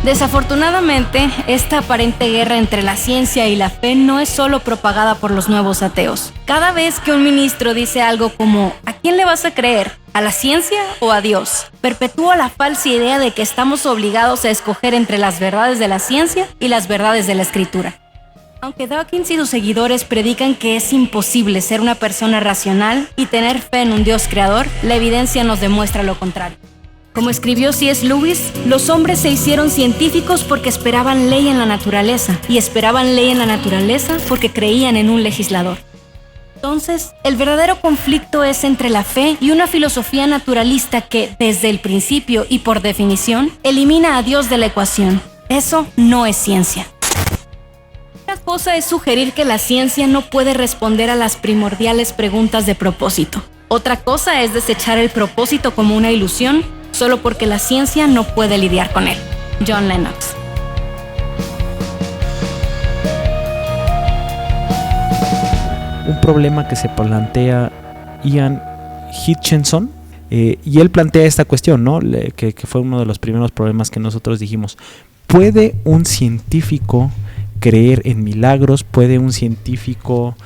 Desafortunadamente, esta aparente guerra entre la ciencia y la fe no es solo propagada por los nuevos ateos. Cada vez que un ministro dice algo como ¿a quién le vas a creer? ¿A la ciencia o a Dios? Perpetúa la falsa idea de que estamos obligados a escoger entre las verdades de la ciencia y las verdades de la escritura. Aunque Dawkins y sus seguidores predican que es imposible ser una persona racional y tener fe en un Dios creador, la evidencia nos demuestra lo contrario. Como escribió C.S. Lewis, los hombres se hicieron científicos porque esperaban ley en la naturaleza, y esperaban ley en la naturaleza porque creían en un legislador. Entonces, el verdadero conflicto es entre la fe y una filosofía naturalista que, desde el principio y por definición, elimina a Dios de la ecuación. Eso no es ciencia. Una cosa es sugerir que la ciencia no puede responder a las primordiales preguntas de propósito. Otra cosa es desechar el propósito como una ilusión solo porque la ciencia no puede lidiar con él. John Lennox. Un problema que se plantea Ian Hitchinson, y él plantea esta cuestión, ¿no? Que fue uno de los primeros problemas que nosotros dijimos. ¿Puede un científico creer en milagros? ¿Puede un científico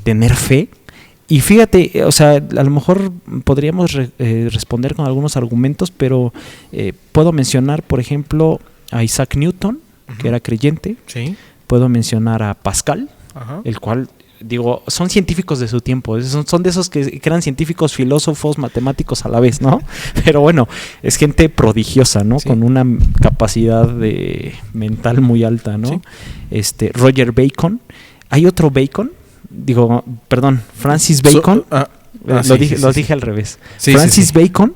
tener fe? Y fíjate, o sea, a lo mejor podríamos responder con algunos argumentos, pero puedo mencionar, por ejemplo, a Isaac Newton, que era creyente. Sí. Puedo mencionar a Pascal, Ajá. el cual, digo, son científicos de su tiempo, son de esos que eran científicos, filósofos, matemáticos a la vez, ¿no? Pero bueno, es gente prodigiosa, ¿no? Sí. Con una capacidad mental muy alta, ¿no? Sí. Roger Bacon. ¿Hay otro Bacon? Francis Bacon. Lo dije al revés. Sí, Francis Bacon,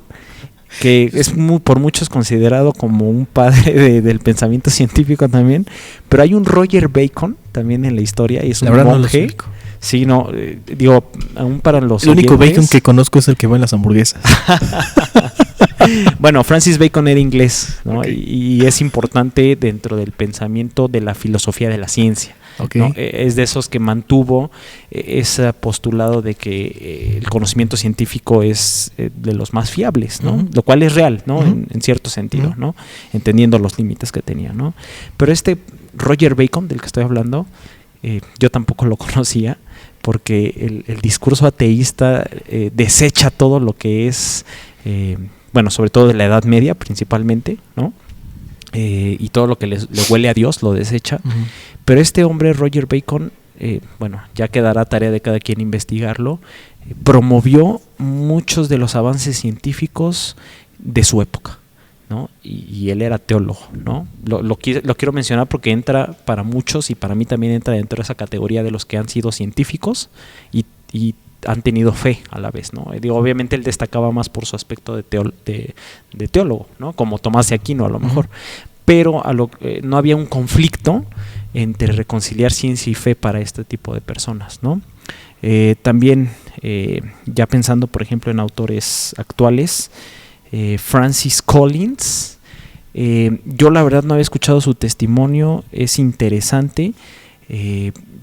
que es por muchos considerado como un padre del pensamiento científico también, pero hay un Roger Bacon también en la historia y es un monje. Sí, no, aún para los El único Bacon que conozco es el que va en las hamburguesas. Bueno, Francis Bacon era inglés, ¿no? Okay. Y es importante dentro del pensamiento de la filosofía de la ciencia. Okay. ¿No? Es de esos que mantuvo ese postulado de que el conocimiento científico es de los más fiables, ¿no? Uh-huh. Lo cual es real, ¿no? Uh-huh. En cierto sentido, uh-huh. ¿no? Entendiendo los límites que tenía, ¿no? Pero Roger Bacon, del que estoy hablando, yo tampoco lo conocía, porque el discurso ateísta desecha todo lo que es, sobre todo de la Edad Media principalmente, ¿no? Y todo lo que le huele a Dios lo desecha. Uh-huh. Pero este hombre, Roger Bacon, ya quedará tarea de cada quien investigarlo, promovió muchos de los avances científicos de su época, ¿no? Y él era teólogo, ¿no? Lo quiero mencionar porque entra para muchos y para mí también entra dentro de esa categoría de los que han sido científicos y han tenido fe a la vez, ¿no? Obviamente él destacaba más por su aspecto de teólogo, ¿no? Como Tomás de Aquino a lo mejor, uh-huh. Pero no había un conflicto entre reconciliar ciencia y fe para este tipo de personas, ¿no? También, ya pensando por ejemplo en autores actuales, Francis Collins, yo la verdad no había escuchado su testimonio, es interesante,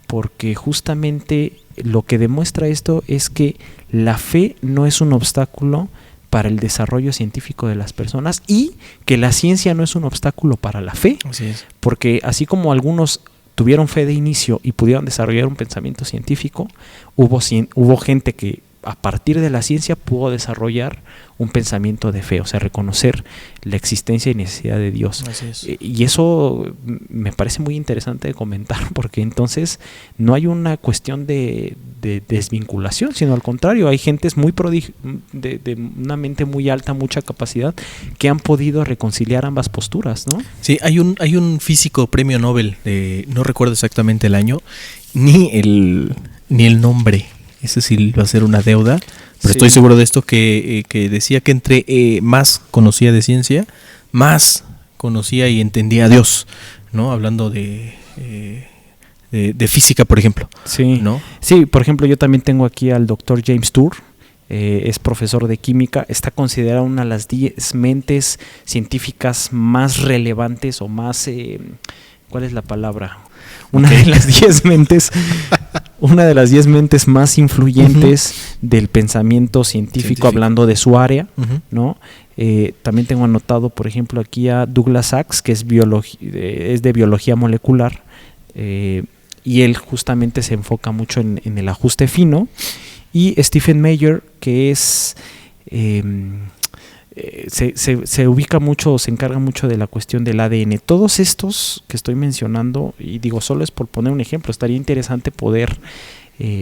porque justamente lo que demuestra esto es que la fe no es un obstáculo para el desarrollo científico de las personas y que la ciencia no es un obstáculo para la fe. Así es. Porque así como algunos tuvieron fe de inicio y pudieron desarrollar un pensamiento científico, hubo gente que a partir de la ciencia pudo desarrollar un pensamiento de fe, o sea, reconocer la existencia y necesidad de Dios. Así es. Y eso me parece muy interesante de comentar, porque entonces no hay una cuestión de desvinculación, sino al contrario, hay gentes muy de una mente muy alta, mucha capacidad, que han podido reconciliar ambas posturas, ¿no? Sí, hay un físico premio Nobel, no recuerdo exactamente el año, ni el nombre. Ese sí va a ser una deuda, pero sí. Estoy seguro de esto que decía que entre más conocía de ciencia, más conocía y entendía a Dios, ¿no? Hablando de física, por ejemplo. Sí, ¿no? Sí, por ejemplo, yo también tengo aquí al doctor James Tour, es profesor de química, está considerado una de las 10 mentes científicas más relevantes o más, ¿cuál es la palabra? Una de las 10 mentes una de las 10 mentes más influyentes del pensamiento científico, hablando de su área, ¿no? También tengo anotado, por ejemplo, aquí a Douglas Sachs, que es de biología molecular, y él justamente se enfoca mucho en el ajuste fino, y Stephen Meyer, que es se ubica mucho, se encarga mucho de la cuestión del ADN. Todos estos que estoy mencionando, y digo, solo es por poner un ejemplo, estaría interesante poder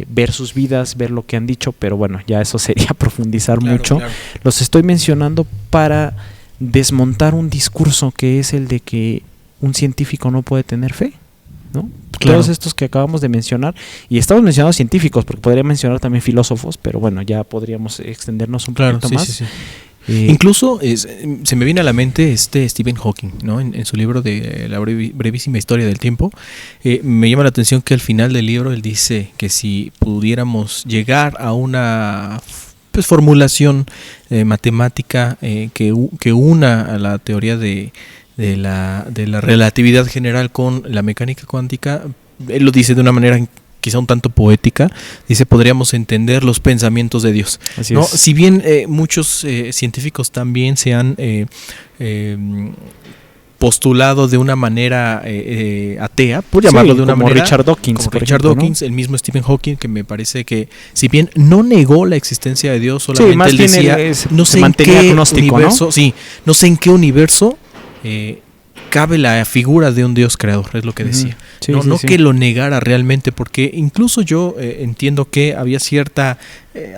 ver sus vidas, ver lo que han dicho, pero bueno, ya eso sería profundizar mucho. Claro. Los estoy mencionando para desmontar un discurso que es el de que un científico no puede tener fe, ¿no? Claro. Todos estos que acabamos de mencionar, y estamos mencionando científicos, porque podría mencionar también filósofos, pero bueno, ya podríamos extendernos un poquito más. Sí. Incluso se me viene a la mente Stephen Hawking, ¿no? En su libro de la brevísima historia del tiempo, me llama la atención que al final del libro él dice que si pudiéramos llegar a una formulación matemática que una a la teoría de la relatividad general con la mecánica cuántica, él lo dice de una manera quizá un tanto poética, dice, podríamos entender los pensamientos de Dios, ¿no? Si bien muchos científicos también se han postulado de una manera atea, por llamarlo de una manera, Richard Dawkins, como Richard Dawkins, ¿no? El mismo Stephen Hawking, que me parece que si bien no negó la existencia de Dios, solamente él decía, no sé en qué universo, ¿no? No sé en qué universo cabe la figura de un Dios creador, es lo que decía. No que lo negara realmente, porque incluso yo entiendo que había cierta,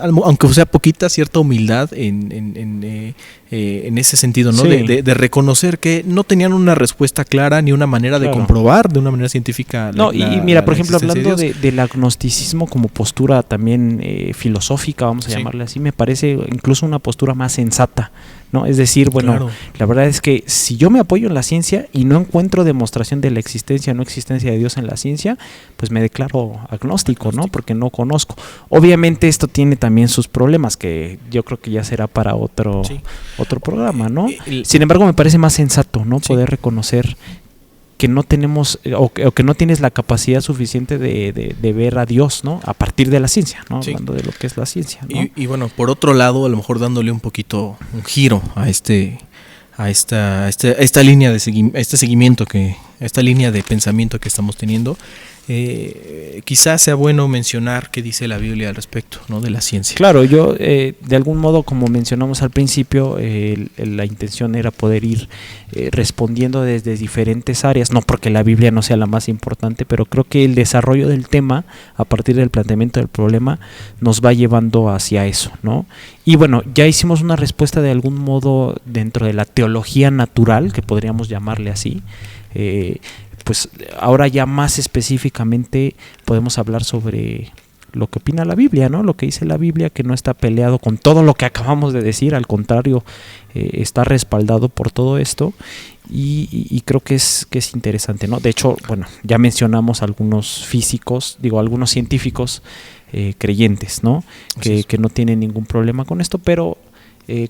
aunque sea poquita, cierta humildad en ese sentido, ¿no? De reconocer que no tenían una respuesta clara ni una manera de comprobar de una manera científica. Y mira, por ejemplo, hablando del agnosticismo como postura también filosófica, vamos a llamarle así, me parece incluso una postura más sensata, ¿no? Es decir, bueno, la verdad es que si yo me apoyo en la ciencia y no encuentro demostración de la existencia o no existencia de Dios en la ciencia, pues me declaro agnóstico, ¿no? Porque no conozco. Obviamente esto tiene también sus problemas, que yo creo que ya será para otro programa, ¿no? Sin embargo, me parece más sensato, ¿no? Poder reconocer que no tenemos o que no tienes la capacidad suficiente de ver a Dios, ¿no? A partir de la ciencia, ¿no? Hablando de lo que es la ciencia, ¿no? Y bueno, por otro lado, a lo mejor dándole un poquito un giro a esta línea de seguimiento, esta línea de pensamiento que estamos teniendo, quizás sea bueno mencionar qué dice la Biblia al respecto, ¿no? De la ciencia. Claro, yo de algún modo, como mencionamos al principio, la intención era poder ir respondiendo desde diferentes áreas, no porque la Biblia no sea la más importante, pero creo que el desarrollo del tema a partir del planteamiento del problema nos va llevando hacia eso, ¿no? Y bueno, ya hicimos una respuesta de algún modo dentro de la teología natural, que podríamos llamarle así. Pues ahora ya más específicamente podemos hablar sobre lo que opina la Biblia, ¿no? Lo que dice la Biblia, que no está peleado con todo lo que acabamos de decir, al contrario, está respaldado por todo esto, y creo que es interesante, ¿no? De hecho, bueno, ya mencionamos algunos algunos científicos creyentes, ¿no? Que no tienen ningún problema con esto, pero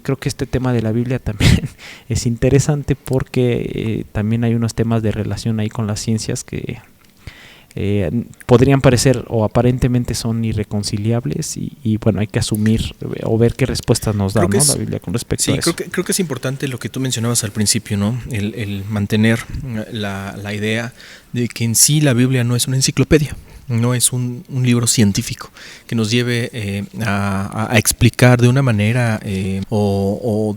creo que este tema de la Biblia también es interesante porque también hay unos temas de relación ahí con las ciencias que podrían parecer o aparentemente son irreconciliables, y bueno, hay que asumir o ver qué respuestas nos da, ¿no? La Biblia con respecto a eso. Creo que es importante lo que tú mencionabas al principio, ¿no? El mantener la idea de que en sí la Biblia no es una enciclopedia. No es un libro científico que nos lleve a explicar de una manera o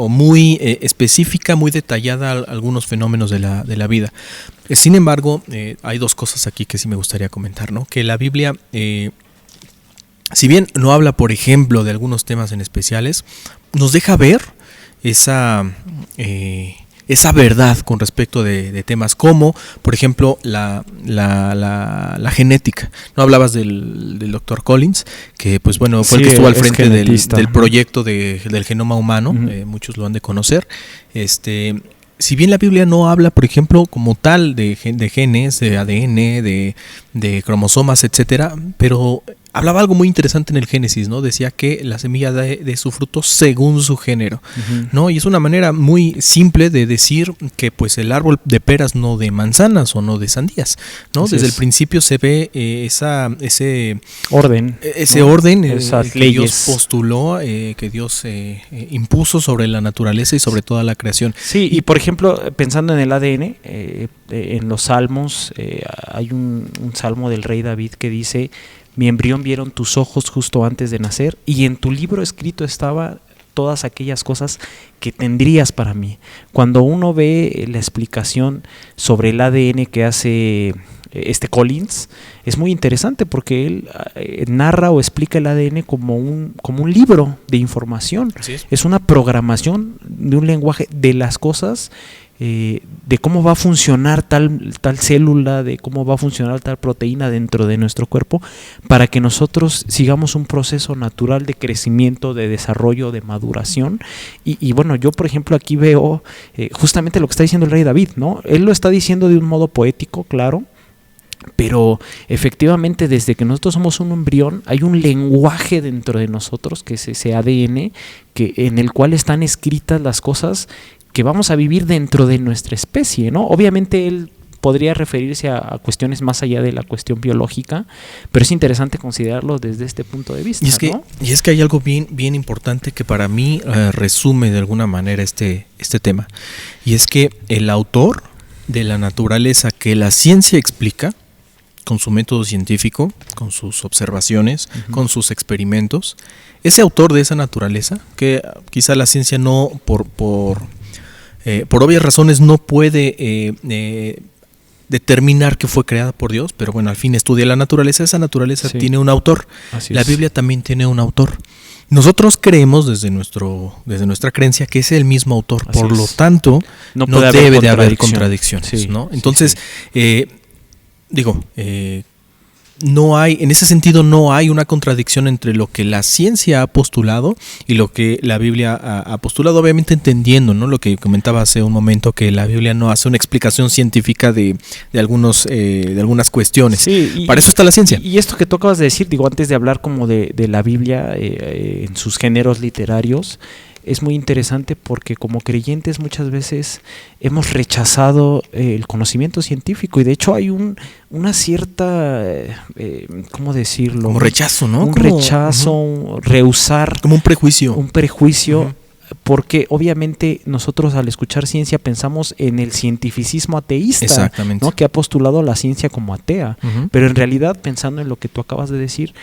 muy específica, muy detallada algunos fenómenos de la vida. Sin embargo, hay dos cosas aquí que sí me gustaría comentar, ¿no? Que la Biblia, si bien no habla, por ejemplo, de algunos temas en especiales, nos deja ver esa verdad con respecto de temas como, por ejemplo, la genética. No hablabas del Dr. Collins, que pues bueno, fue el que estuvo al frente del proyecto del genoma humano, muchos lo han de conocer. Si bien la Biblia no habla, por ejemplo, como tal de genes, de ADN, de cromosomas, etcétera, pero hablaba algo muy interesante en el Génesis, ¿no? Decía que la semilla de su fruto según su género, ¿no? Y es una manera muy simple de decir que pues el árbol de peras no de manzanas o no de sandías, ¿no? Desde el principio se ve ese orden, esas que leyes. Dios postuló, que Dios impuso sobre la naturaleza y sobre toda la creación. Sí, y por ejemplo, pensando en el ADN, en los salmos, hay un salmo del rey David que dice: mi embrión vieron tus ojos justo antes de nacer, y en tu libro escrito estaba todas aquellas cosas que tendrías para mí. Cuando uno ve la explicación sobre el ADN que hace Collins, es muy interesante porque él narra o explica el ADN como un libro de información. Es una programación de un lenguaje de las cosas, de cómo va a funcionar tal célula, de cómo va a funcionar tal proteína dentro de nuestro cuerpo, para que nosotros sigamos un proceso natural de crecimiento, de desarrollo, de maduración. Y bueno, yo por ejemplo aquí veo justamente lo que está diciendo el rey David, ¿no? Él lo está diciendo de un modo poético, claro, pero efectivamente desde que nosotros somos un embrión hay un lenguaje dentro de nosotros, que es ese ADN, en el cual están escritas las cosas que vamos a vivir dentro de nuestra especie, ¿no? Obviamente él podría referirse a cuestiones más allá de la cuestión biológica, pero es interesante considerarlo desde este punto de vista. Y es que hay algo bien importante que para mí resume de alguna manera este tema, y es que el autor de la naturaleza que la ciencia explica con su método científico, con sus observaciones, con sus experimentos, ese autor de esa naturaleza, que quizá la ciencia no, por obvias razones no puede determinar que fue creada por Dios, pero bueno, al fin estudia la naturaleza. Esa naturaleza tiene un autor. La Biblia también tiene un autor. Nosotros creemos desde nuestra creencia que es el mismo autor, por lo tanto no debe de haber contradicciones, ¿no? Entonces, no hay, en ese sentido no hay una contradicción entre lo que la ciencia ha postulado y lo que la Biblia ha postulado, obviamente entendiendo, ¿no?, lo que comentaba hace un momento, que la Biblia no hace una explicación científica de algunas cuestiones. Para eso está la ciencia. Y esto que tú acabas de decir, antes de hablar como de la Biblia en sus géneros literarios, es muy interesante porque como creyentes muchas veces hemos rechazado el conocimiento científico, y de hecho hay una cierta, ¿cómo decirlo? Como rechazo, ¿no? Un rechazo, rehusar. Como un prejuicio. Un prejuicio, porque obviamente nosotros al escuchar ciencia pensamos en el cientificismo ateísta. Exactamente. ¿No?, que ha postulado la ciencia como atea, pero en realidad, pensando en lo que tú acabas de decir,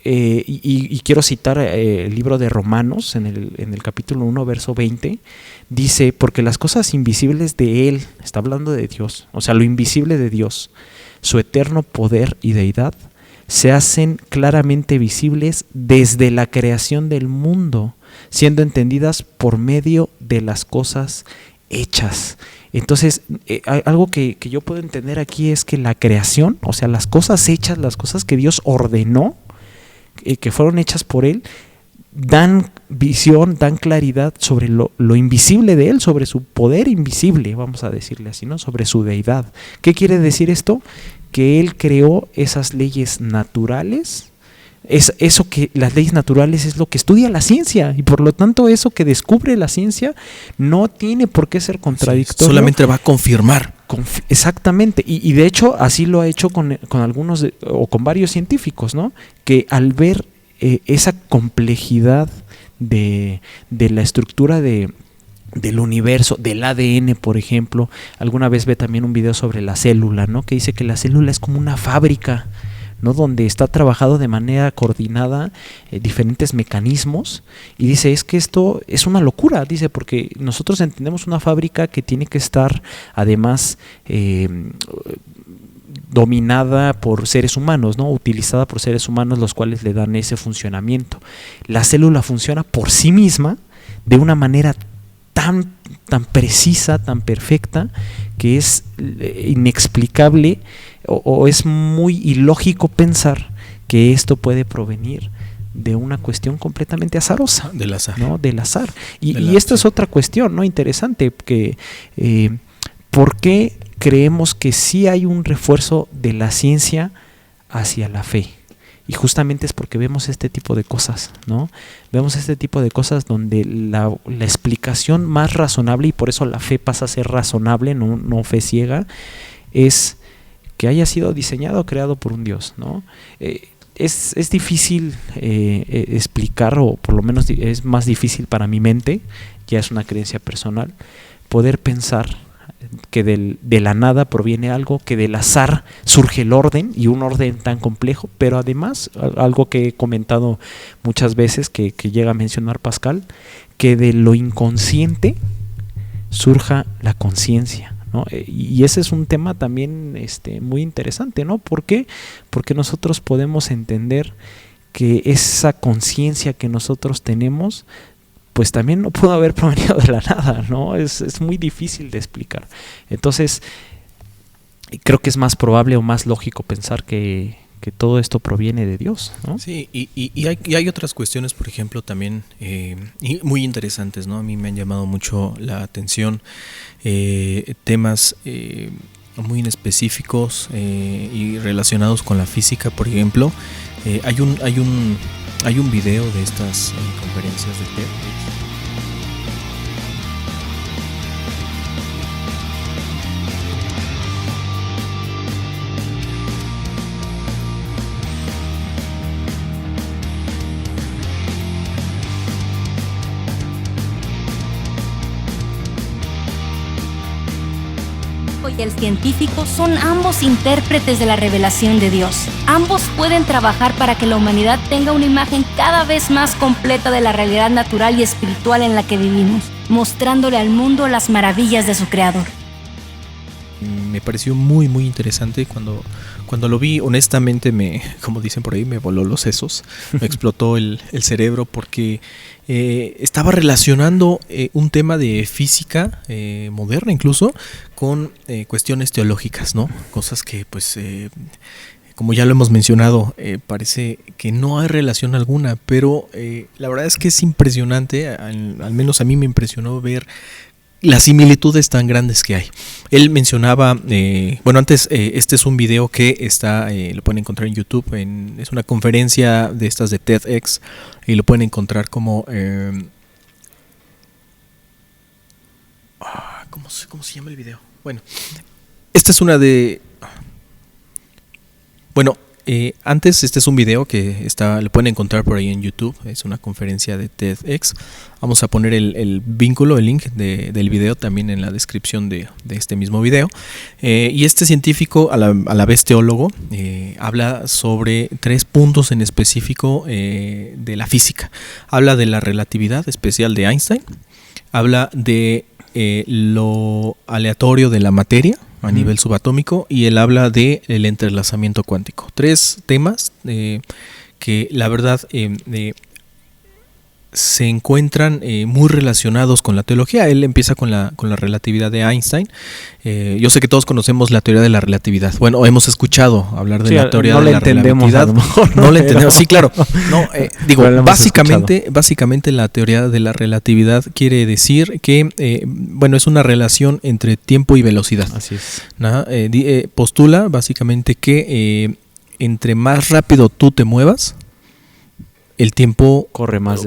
y quiero citar el libro de Romanos en el capítulo 1, verso 20, dice: porque las cosas invisibles de Él, está hablando de Dios, o sea, lo invisible de Dios, su eterno poder y deidad, se hacen claramente visibles desde la creación del mundo, siendo entendidas por medio de las cosas hechas. Entonces, algo que yo puedo entender aquí es que la creación, o sea, las cosas hechas, las cosas que Dios ordenó, que fueron hechas por Él, dan visión, dan claridad sobre lo invisible de Él, sobre su poder invisible, vamos a decirle así, ¿no?, sobre su deidad. ¿Qué quiere decir esto? Que Él creó esas leyes naturales. Eso que las leyes naturales es lo que estudia la ciencia, y por lo tanto eso que descubre la ciencia no tiene por qué ser contradictorio. Solamente va a confirmar. Exactamente, y de hecho así lo ha hecho con algunos o con varios científicos, ¿no?, que al ver esa complejidad de la estructura del universo, del ADN, por ejemplo, alguna vez ve también un video sobre la célula, ¿no?, que dice que la célula es como una fábrica, ¿no?, donde está trabajado de manera coordinada diferentes mecanismos, y dice: es que esto es una locura, dice, porque nosotros entendemos una fábrica que tiene que estar además dominada por seres humanos, ¿no?, utilizada por seres humanos, los cuales le dan ese funcionamiento. La célula funciona por sí misma de una manera tan precisa, tan perfecta, que es inexplicable o es muy ilógico pensar que esto puede provenir de una cuestión completamente azarosa. Del azar. ¿No? Del azar. Y esta es otra cuestión, ¿no?, interesante, que ¿por qué creemos que sí hay un refuerzo de la ciencia hacia la fe? Y justamente es porque vemos este tipo de cosas, ¿no? Vemos este tipo de cosas donde la explicación más razonable, y por eso la fe pasa a ser razonable, no fe ciega, es que haya sido diseñado, creado por un Dios, ¿no? Es difícil explicar, o por lo menos es más difícil para mi mente, ya es una creencia personal, poder pensar que de la nada proviene algo, que del azar surge el orden, y un orden tan complejo, pero además, algo que he comentado muchas veces, que llega a mencionar Pascal, que de lo inconsciente surja la conciencia, ¿no? Y ese es un tema también muy interesante, ¿no? ¿Por qué? Porque nosotros podemos entender que esa conciencia que nosotros tenemos, pues también no pudo haber provenido de la nada, ¿no? Es muy difícil de explicar. Entonces, creo que es más probable o más lógico pensar que todo esto proviene de Dios, ¿no? Sí, y hay otras cuestiones, por ejemplo, también y muy interesantes, ¿no? A mí me han llamado mucho la atención temas muy específicos y relacionados con la física, por ejemplo. Hay un video de estas conferencias de TED. Y el científico son ambos intérpretes de la revelación de Dios. Ambos pueden trabajar para que la humanidad tenga una imagen cada vez más completa de la realidad natural y espiritual en la que vivimos, mostrándole al mundo las maravillas de su creador. Me pareció muy muy interesante cuando lo vi. Honestamente, como dicen por ahí, me voló los sesos, me explotó el cerebro, porque estaba relacionando un tema de física moderna incluso con cuestiones teológicas, ¿no? Cosas que pues como ya lo hemos mencionado, parece que no hay relación alguna, pero la verdad es que es impresionante, al menos a mí me impresionó ver las similitudes tan grandes que hay. Él mencionaba, antes este es un video que está, lo pueden encontrar en YouTube, es una conferencia de estas de TEDx, y lo pueden encontrar como ¿cómo se llama el video? Bueno, esta es una de antes, este es un video que lo pueden encontrar por ahí en YouTube. Es una conferencia de TEDx. Vamos a poner el vínculo, el link del video también en la descripción de este mismo video. Y este científico, a la vez teólogo, habla sobre 3 puntos en específico de la física. Habla de la relatividad especial de Einstein. Habla de lo aleatorio de la materia a nivel subatómico, y él habla de el entrelazamiento cuántico. 3 temas que la verdad se encuentran muy relacionados con la teología. Él empieza con la relatividad de Einstein. Yo sé que todos conocemos la teoría de la relatividad. Bueno, hemos escuchado hablar de la teoría de la relatividad. No la entendemos, sí, claro. No, básicamente la teoría de la relatividad quiere decir que es una relación entre tiempo y velocidad. Así es. Postula básicamente que entre más rápido tú te muevas, el tiempo corre más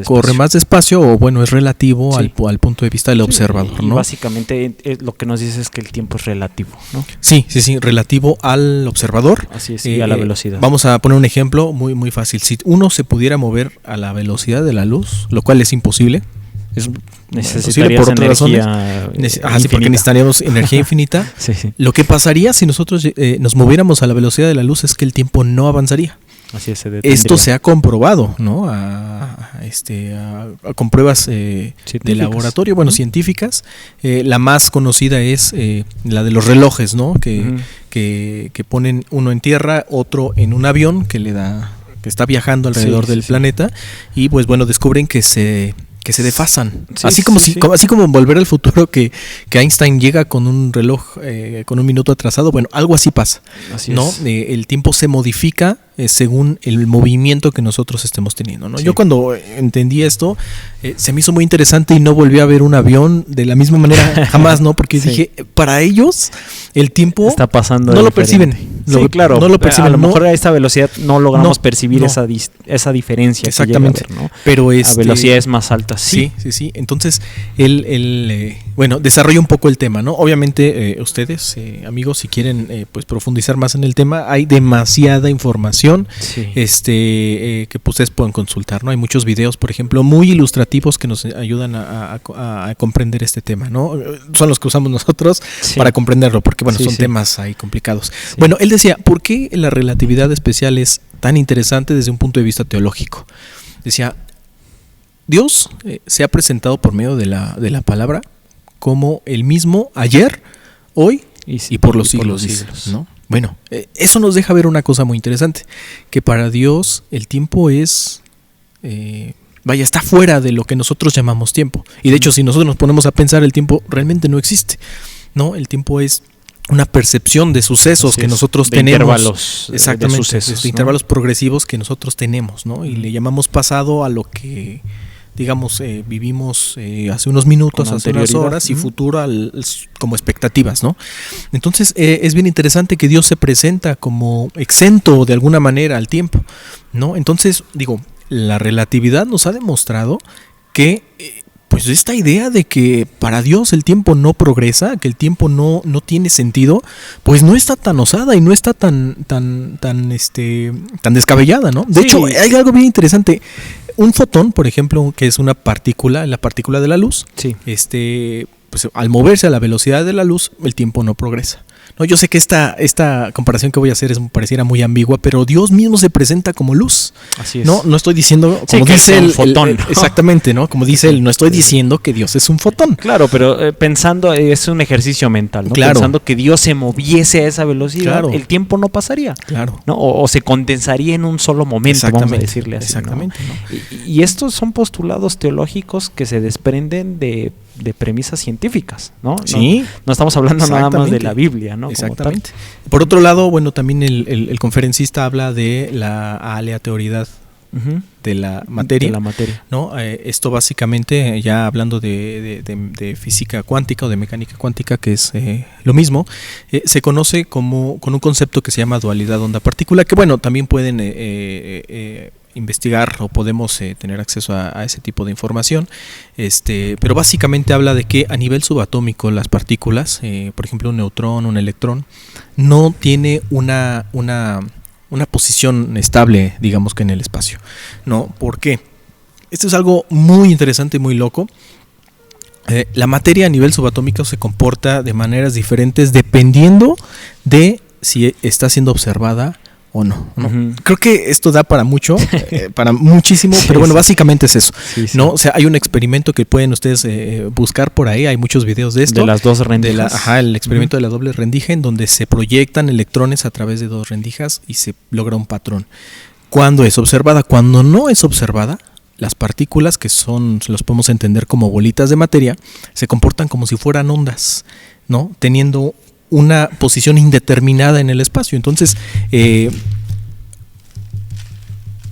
despacio, o es relativo, sí, al punto de vista del observador, ¿no? Básicamente lo que nos dice es que el tiempo es relativo, ¿no? Sí, relativo al observador. Así es, y a la velocidad. Vamos a poner un ejemplo muy, muy fácil. Si uno se pudiera mover a la velocidad de la luz, lo cual es imposible, necesitarías por otras razones. Sí, porque necesitaríamos energía infinita. Sí. Lo que pasaría si nosotros nos moviéramos a la velocidad de la luz es que el tiempo no avanzaría. Así es, esto se ha comprobado, ¿no? Con pruebas de laboratorio, científicas. La más conocida es la de los relojes, ¿no? Que ponen uno en tierra, otro en un avión que está viajando alrededor del planeta, y descubren que se desfasan. Así como en Volver al Futuro, que Einstein llega con un reloj con un minuto atrasado. Algo así pasa. Así ¿no? El tiempo se modifica según el movimiento que nosotros estemos teniendo, ¿no? Sí. Yo cuando entendí esto, se me hizo muy interesante, y no volví a ver un avión de la misma manera jamás, ¿no? Porque dije, para ellos el tiempo está pasando no lo perciben. Sí, claro. No lo perciben. A lo mejor a esta velocidad no logramos percibir no. esa diferencia. Exactamente. Que llega a haber, ¿no? Pero a velocidades más altas. Sí. Entonces, bueno, desarrolla un poco el tema, ¿no? Obviamente, ustedes, amigos, si quieren pues profundizar más en el tema, hay demasiada información que pues, ustedes pueden consultar, ¿no? Hay muchos videos, por ejemplo, muy ilustrativos que nos ayudan a comprender este tema, ¿no? Son los que usamos nosotros para comprenderlo, porque bueno, son temas ahí complicados. Sí. Bueno, él decía, ¿por qué la relatividad especial es tan interesante desde un punto de vista teológico? Decía, Dios se ha presentado por medio de la palabra como el mismo ayer, hoy y por los siglos, ¿no? Bueno, eso nos deja ver una cosa muy interesante, que para Dios el tiempo es... está fuera de lo que nosotros llamamos tiempo. Y de hecho, si nosotros nos ponemos a pensar, el tiempo realmente no existe, ¿no? El tiempo es una percepción de sucesos que nosotros tenemos. Intervalos. Exactamente, de sucesos, de intervalos progresivos que nosotros tenemos, ¿no? Y le llamamos pasado a lo que, digamos, vivimos hace unos minutos, hace unas horas, y futuro como expectativas, ¿no? Entonces, es bien interesante que Dios se presenta como exento de alguna manera al tiempo, ¿no? Entonces, digo, la relatividad nos ha demostrado que pues esta idea de que para Dios el tiempo no progresa, que el tiempo no tiene sentido, pues no está tan osada y no está tan descabellada, ¿no? De hecho, hay algo bien interesante. Un fotón, por ejemplo, que es una partícula, la partícula de la luz, pues al moverse a la velocidad de la luz, el tiempo no progresa. No, yo sé que esta comparación que voy a hacer pareciera muy ambigua, pero Dios mismo se presenta como luz. Así es. No estoy diciendo, como dice el fotón. Exactamente, ¿no? Como dice él, no estoy diciendo que Dios es un fotón. Claro, pero pensando, es un ejercicio mental, ¿no? Claro. Pensando que Dios se moviese a esa velocidad, el tiempo no pasaría. Claro. ¿No? O se condensaría en un solo momento, vamos a decirle así. Exactamente. ¿No? Y estos son postulados teológicos que se desprenden de premisas científicas, ¿no? Sí. No estamos hablando nada más de la Biblia, ¿no? Exactamente. Por otro lado, bueno, también el conferencista habla de la aleatoriedad de la materia. ¿No? Esto básicamente, ya hablando de física cuántica o de mecánica cuántica, que es lo mismo, se conoce con un concepto que se llama dualidad onda-partícula, que bueno, también pueden investigar o podemos tener acceso a ese tipo de información, pero básicamente habla de que a nivel subatómico las partículas, por ejemplo un neutrón, un electrón, no tiene una posición estable, digamos, que en el espacio, ¿no? ¿Por qué? Esto es algo muy interesante, muy loco. La materia a nivel subatómico se comporta de maneras diferentes dependiendo de si está siendo observada o no. Creo que esto da para mucho, para muchísimo, pero bueno, básicamente es eso, ¿no? O sea, hay un experimento que pueden ustedes buscar por ahí, hay muchos videos de esto. De las dos rendijas. El experimento de la doble rendija, en donde se proyectan electrones a través de dos rendijas y se logra un patrón. Cuando es observada, cuando no es observada, las partículas, que los podemos entender como bolitas de materia, se comportan como si fueran ondas, ¿no? Teniendo una posición indeterminada en el espacio. Entonces,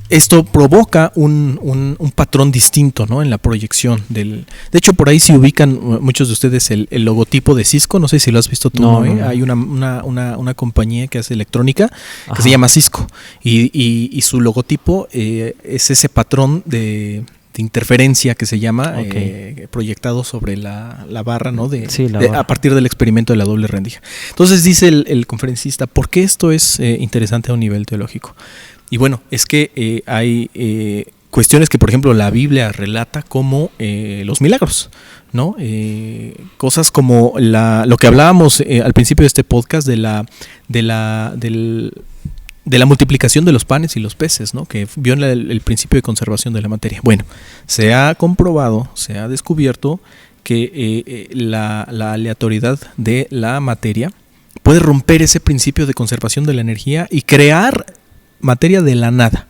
esto provoca un patrón distinto, ¿no? En la proyección de hecho, por ahí si ubican muchos de ustedes el logotipo de Cisco, no sé si lo has visto tú, ¿no? Hay una compañía que hace electrónica que se llama Cisco y su logotipo es ese patrón de interferencia que se llama, proyectado sobre la barra, ¿no? A partir del experimento de la doble rendija. Entonces dice el conferencista, ¿por qué esto es interesante a un nivel teológico? Y bueno, es que hay cuestiones que, por ejemplo, la Biblia relata como los milagros, ¿no? Cosas como lo que hablábamos al principio de este podcast de la multiplicación de los panes y los peces, ¿no? Que viola el principio de conservación de la materia. Bueno, se ha comprobado, se ha descubierto que la aleatoriedad de la materia puede romper ese principio de conservación de la energía y crear materia de la nada,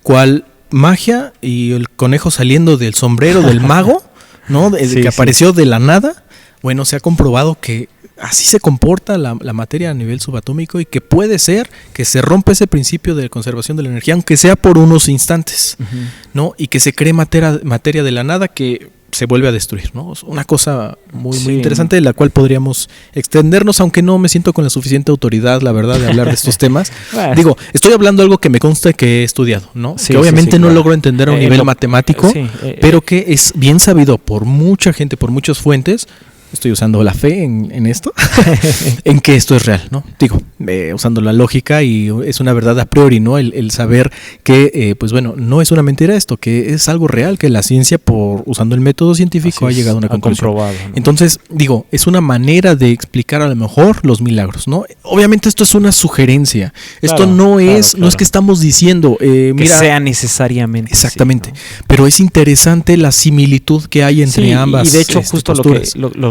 cual magia y el conejo saliendo del sombrero del mago, ¿no? Que apareció de la nada. Bueno, se ha comprobado que así se comporta la materia a nivel subatómico y que puede ser que se rompa ese principio de conservación de la energía, aunque sea por unos instantes, ¿no? Y que se cree materia de la nada que se vuelve a destruir, ¿no? Es una cosa muy interesante de la cual podríamos extendernos, aunque no me siento con la suficiente autoridad, la verdad, de hablar de estos temas. Digo, estoy hablando de algo que me consta que he estudiado, ¿no? Que obviamente no logro entender a un nivel matemático, pero que es bien sabido por mucha gente, por muchas fuentes. Estoy usando la fe en esto, en que esto es real, ¿no? Digo, usando la lógica, y es una verdad a priori, ¿no? El saber que, pues bueno, no es una mentira esto, que es algo real, que la ciencia, usando el método científico, ha llegado a una conclusión. ¿No? Entonces, digo, es una manera de explicar a lo mejor los milagros, ¿no? Obviamente esto es una sugerencia. Esto no es que estamos diciendo que sea necesariamente. Exactamente. Sí, ¿no? Pero es interesante la similitud que hay entre ambas. Y de hecho, justo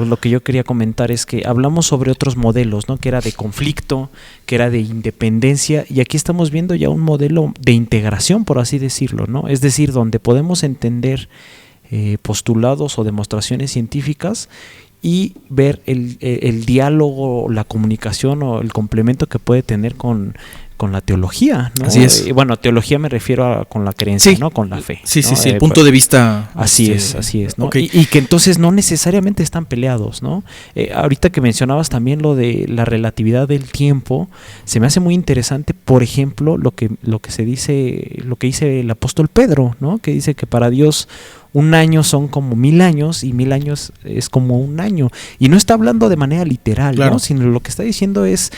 lo que yo quería comentar es que hablamos sobre otros modelos, ¿no? Que era de conflicto, que era de independencia, y aquí estamos viendo ya un modelo de integración, por así decirlo, ¿no? Es decir, donde podemos entender postulados o demostraciones científicas y ver el diálogo, la comunicación o el complemento que puede tener con la teología, ¿no? Así es. Bueno, teología me refiero con la creencia, ¿no? Con la fe. Sí, ¿no? el punto de vista. Así es, ¿no? Okay. Y que entonces no necesariamente están peleados, ¿no? Ahorita que mencionabas también lo de la relatividad del tiempo, se me hace muy interesante, por ejemplo, lo que dice el apóstol Pedro, ¿no? Que dice que para Dios un año son como 1000 años y 1000 años es como un año. Y no está hablando de manera literal, claro, ¿no? Sino lo que está diciendo es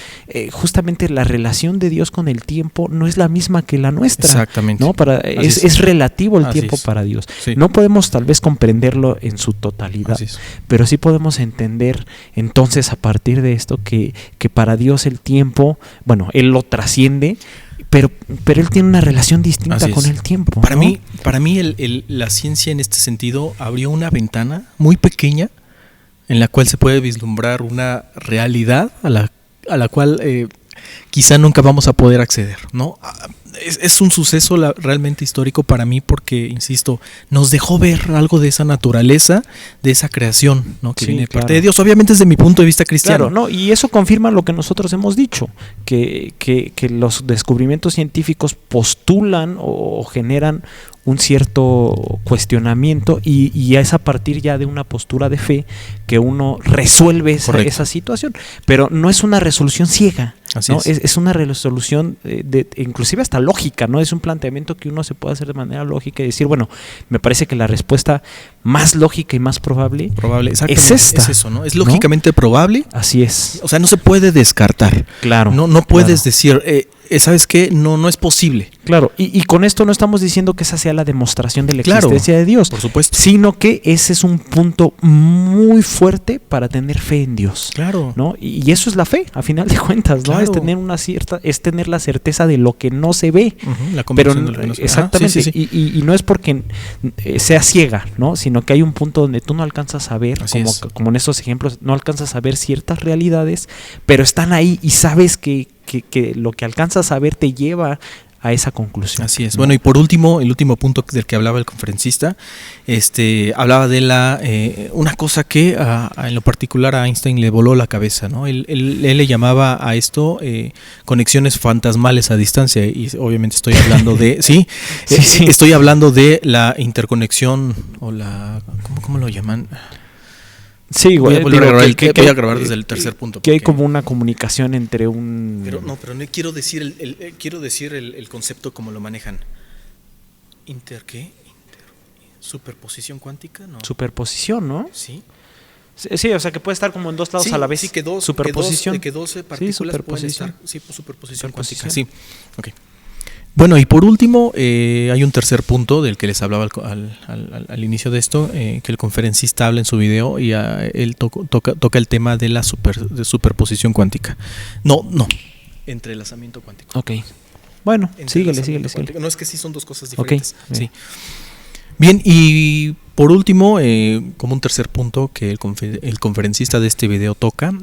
justamente la relación de Dios con el tiempo no es la misma que la nuestra. Exactamente. ¿No? Es relativo el tiempo para Dios. Sí. No podemos tal vez comprenderlo en su totalidad, pero sí podemos entender entonces a partir de esto que para Dios el tiempo, bueno, Él lo trasciende, pero él tiene una relación distinta con el tiempo. Para mí la ciencia en este sentido abrió una ventana muy pequeña en la cual se puede vislumbrar una realidad a la cual quizá nunca vamos a poder acceder, ¿no? Es un suceso realmente histórico para mí porque, insisto, nos dejó ver algo de esa naturaleza, de esa creación, ¿no? Que viene de parte de Dios, obviamente desde mi punto de vista cristiano. Claro, ¿no? Y eso confirma lo que nosotros hemos dicho, que los descubrimientos científicos postulan o generan un cierto cuestionamiento y es a partir ya de una postura de fe que uno resuelve esa situación, pero no es una resolución ciega, ¿no? Es una resolución inclusive hasta lógica, ¿no? Es un planteamiento que uno se puede hacer de manera lógica y decir, bueno, me parece que la respuesta más lógica y más probable es esta. Es eso, ¿no? Es lógicamente probable. Así es. O sea, no se puede descartar. Claro. No puedes decir, ¿sabes qué? No es posible. Claro, y con esto no estamos diciendo que esa sea la demostración de la existencia de Dios, por supuesto, sino que ese es un punto muy fuerte para tener fe en Dios. Claro. ¿No? Y eso es la fe, a final de cuentas, ¿no? Claro. Es tener la certeza de lo que no se ve. La convicción de lo que no se ve. Exactamente. Sí. Y no es porque sea ciega, ¿no? Sino que hay un punto donde tú no alcanzas a ver, como en estos ejemplos, no alcanzas a ver ciertas realidades, pero están ahí y sabes que lo que alcanzas a ver te lleva a esa conclusión. Así es. ¿No? Bueno, y por último, el último punto del que hablaba el conferencista, hablaba de una cosa que en lo particular a Einstein le voló la cabeza, ¿no? Él le llamaba a esto conexiones fantasmales a distancia, y obviamente estoy hablando de estoy hablando de la interconexión o la ¿cómo lo llaman? Sí, voy a grabar desde el tercer punto. Que hay como una comunicación entre un... Pero no quiero decir el concepto como lo manejan. ¿Superposición cuántica? No. Superposición, ¿no? Sí. Sí, o sea que puede estar como en dos lados a la vez. Sí, que superposición. Que 12 partículas pueden estar. Sí, superposición cuántica. Sí, ok. Bueno, y por último, hay un tercer punto del que les hablaba al inicio de esto, que el conferencista habla en su video y él toca el tema de la superposición cuántica. No, entrelazamiento cuántico. Ok. Bueno, síguele. No, es que sí son dos cosas diferentes. Okay. Sí. Bien, y por último, como un tercer punto que el conferencista de este video toca,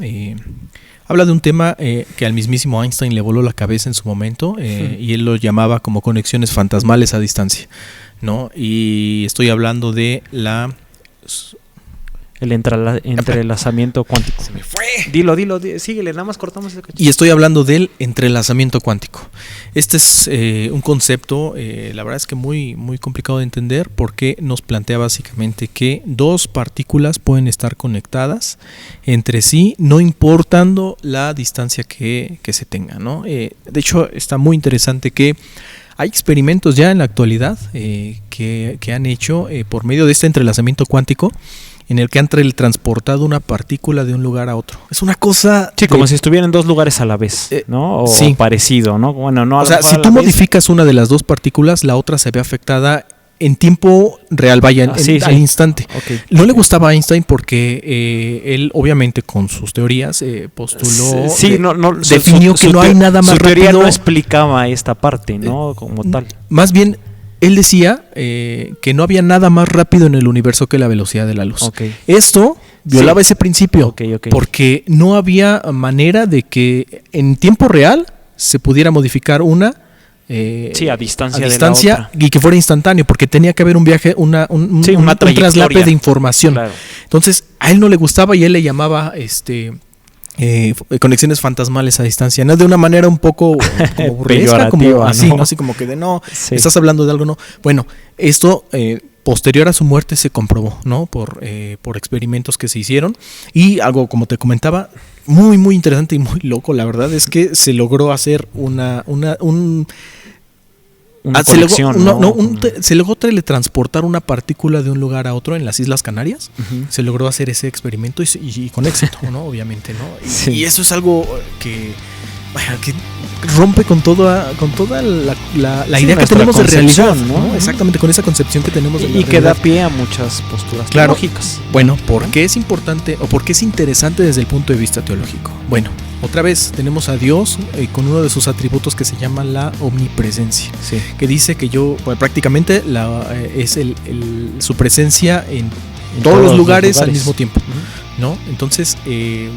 habla de un tema que al mismísimo Einstein le voló la cabeza en su momento, y él lo llamaba como conexiones fantasmales a distancia, ¿no? Y estoy hablando de El entrelazamiento cuántico. Se me fue. Dilo, síguele, nada más cortamos ese cachito. Y estoy hablando del entrelazamiento cuántico. Este es un concepto, la verdad es que muy, muy complicado de entender, porque nos plantea básicamente que dos partículas pueden estar conectadas entre sí, no importando la distancia que se tenga, ¿no? De hecho, está muy interesante que hay experimentos ya en la actualidad que han hecho por medio de este entrelazamiento cuántico, en el que han transportado una partícula de un lugar a otro. Es una cosa... Sí, como si estuvieran en dos lugares a la vez, ¿no? O sí. parecido, ¿no? Bueno, no. O sea, si tú modificas una de las dos partículas, la otra se ve afectada en tiempo real, vaya, al instante. Okay. No le gustaba a Einstein porque él, obviamente, con sus teorías, postuló, definió que no hay nada más rápido. Su teoría no explicaba esta parte, ¿no? Como tal. Más bien, él decía que no había nada más rápido en el universo que la velocidad de la luz. Okay. Esto violaba ese principio, porque no había manera de que en tiempo real se pudiera modificar una a distancia de la otra. Y que fuera instantáneo, porque tenía que haber un viaje, un traslape de información. Claro. Entonces, a él no le gustaba y él le llamaba conexiones fantasmales a distancia, no de una manera un poco como burlesca, como así, ¿no? Así como que estás hablando de algo, no. Bueno, esto posterior a su muerte se comprobó, ¿no? Por experimentos que se hicieron, y algo, como te comentaba, muy muy interesante y muy loco, la verdad es que se logró hacer se logró teletransportar una partícula de un lugar a otro en las Islas Canarias. Se logró hacer ese experimento y con éxito, ¿no? Obviamente, ¿no? Y eso es algo que rompe con toda la idea que tenemos de realidad, ¿no? Exactamente, con esa concepción que tenemos de la realidad. Y que da pie a muchas posturas teológicas. Bueno, ¿por qué es importante o por qué es interesante desde el punto de vista teológico? Bueno, otra vez tenemos a Dios con uno de sus atributos que se llama la omnipresencia, que dice que prácticamente es su presencia en todos los lugares al mismo tiempo, ¿no? Entonces, de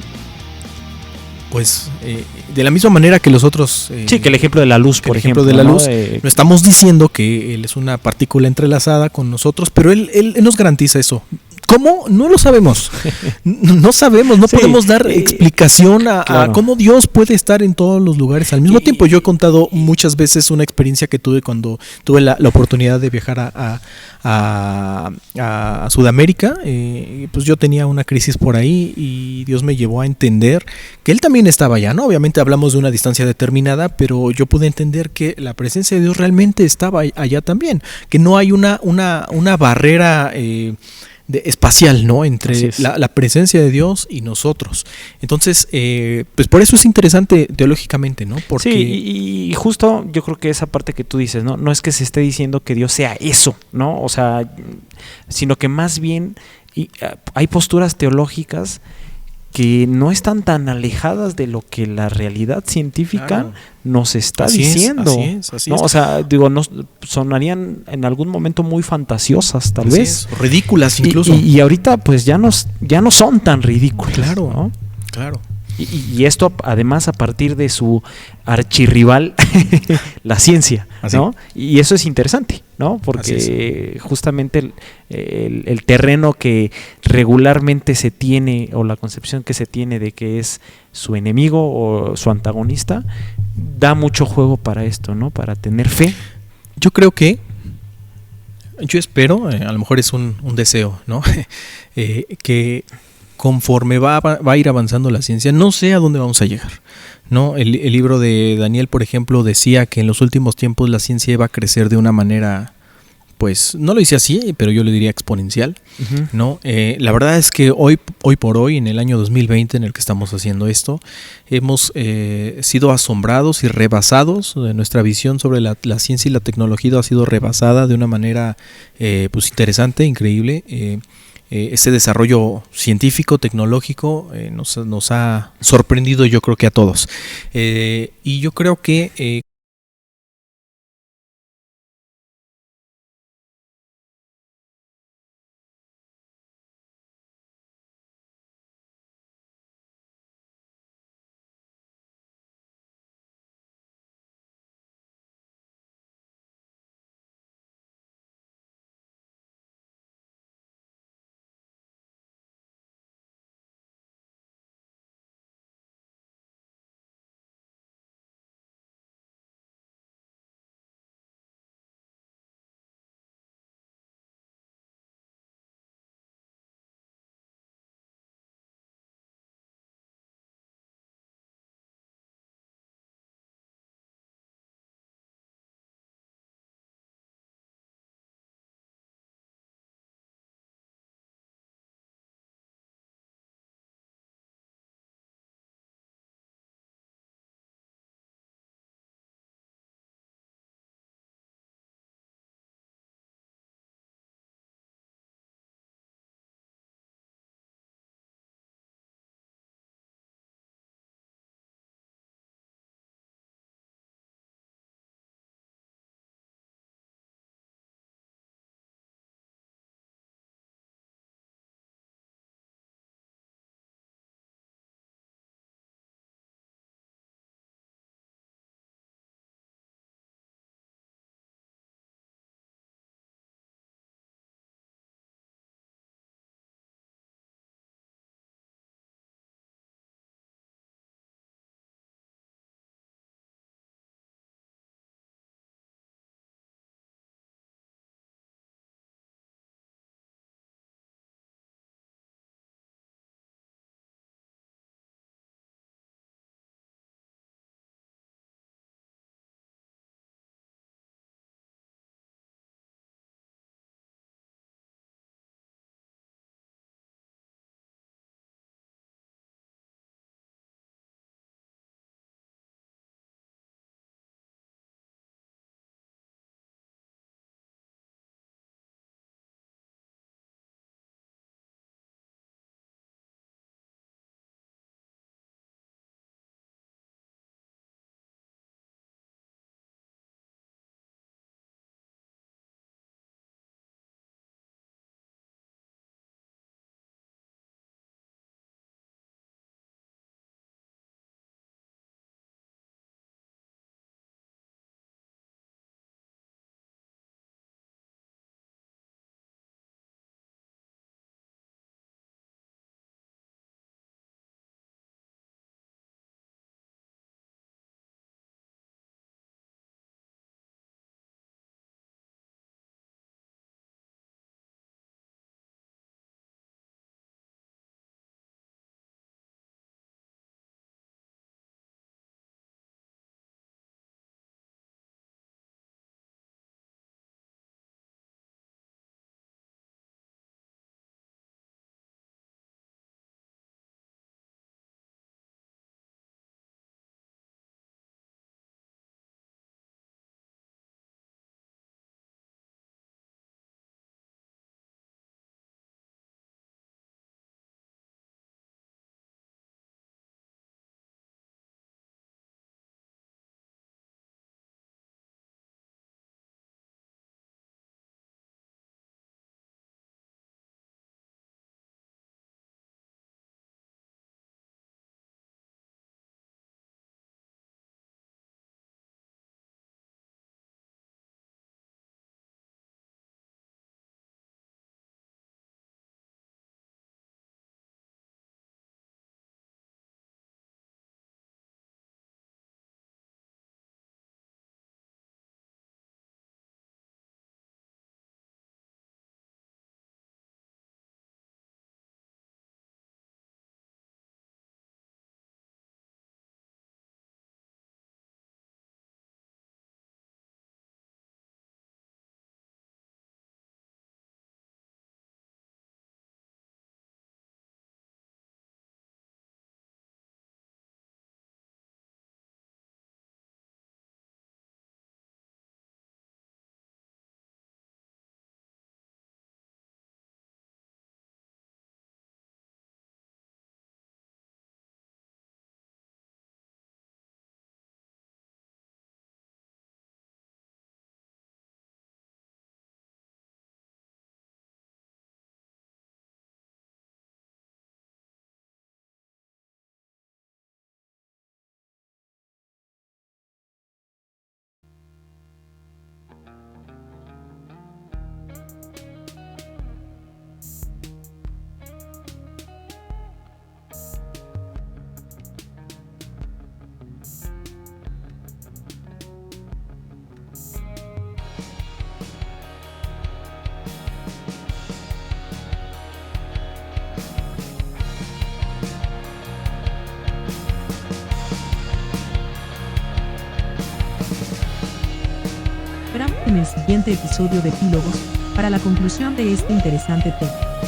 la misma manera que los otros... que el ejemplo de la luz, por ejemplo. De la luz, no estamos diciendo que Él es una partícula entrelazada con nosotros, pero Él nos garantiza eso. ¿Cómo? No lo sabemos. No sabemos, no podemos dar explicación a cómo Dios puede estar en todos los lugares al mismo tiempo. Yo he contado muchas veces una experiencia que tuve cuando tuve la oportunidad de viajar a Sudamérica. Pues yo tenía una crisis por ahí y Dios me llevó a entender que Él también estaba allá, ¿no? Obviamente hablamos de una distancia determinada, pero yo pude entender que la presencia de Dios realmente estaba allá también, que no hay una barrera espacial, ¿no? Entre la presencia de Dios y nosotros. Entonces, pues por eso es interesante teológicamente, ¿no? Porque y justo yo creo que esa parte que tú dices, no es que se esté diciendo que Dios sea eso, ¿no? O sea, sino que más bien hay posturas teológicas que no están tan alejadas de lo que la realidad científica nos está diciendo. Así ¿no? es. O sea, digo, sonarían en algún momento muy fantasiosas, tal vez. Ridículas incluso. Y ahorita pues ya no son tan ridículas. Claro, ¿no? Claro. Y esto además a partir de su archirrival, la ciencia, ¿no? Y eso es interesante, ¿no? Porque justamente el terreno que regularmente se tiene, o la concepción que se tiene de que es su enemigo o su antagonista, da mucho juego para esto, ¿no? Para tener fe. Yo espero, a lo mejor es un deseo, ¿no? Que conforme va a ir avanzando la ciencia, no sé a dónde vamos a llegar, ¿no? El libro de Daniel, por ejemplo, decía que en los últimos tiempos la ciencia iba a crecer de una manera, pues, no lo dice así, pero yo le diría exponencial, ¿no? La verdad es que hoy por hoy, en el año 2020 en el que estamos haciendo esto, hemos sido asombrados y rebasados. Nuestra visión sobre la ciencia y la tecnología ha sido rebasada de una manera, pues, interesante, increíble. Ese desarrollo científico, tecnológico, nos ha sorprendido, yo creo que a todos. Y yo creo que en el siguiente episodio de Epílogos, para la conclusión de este interesante tema.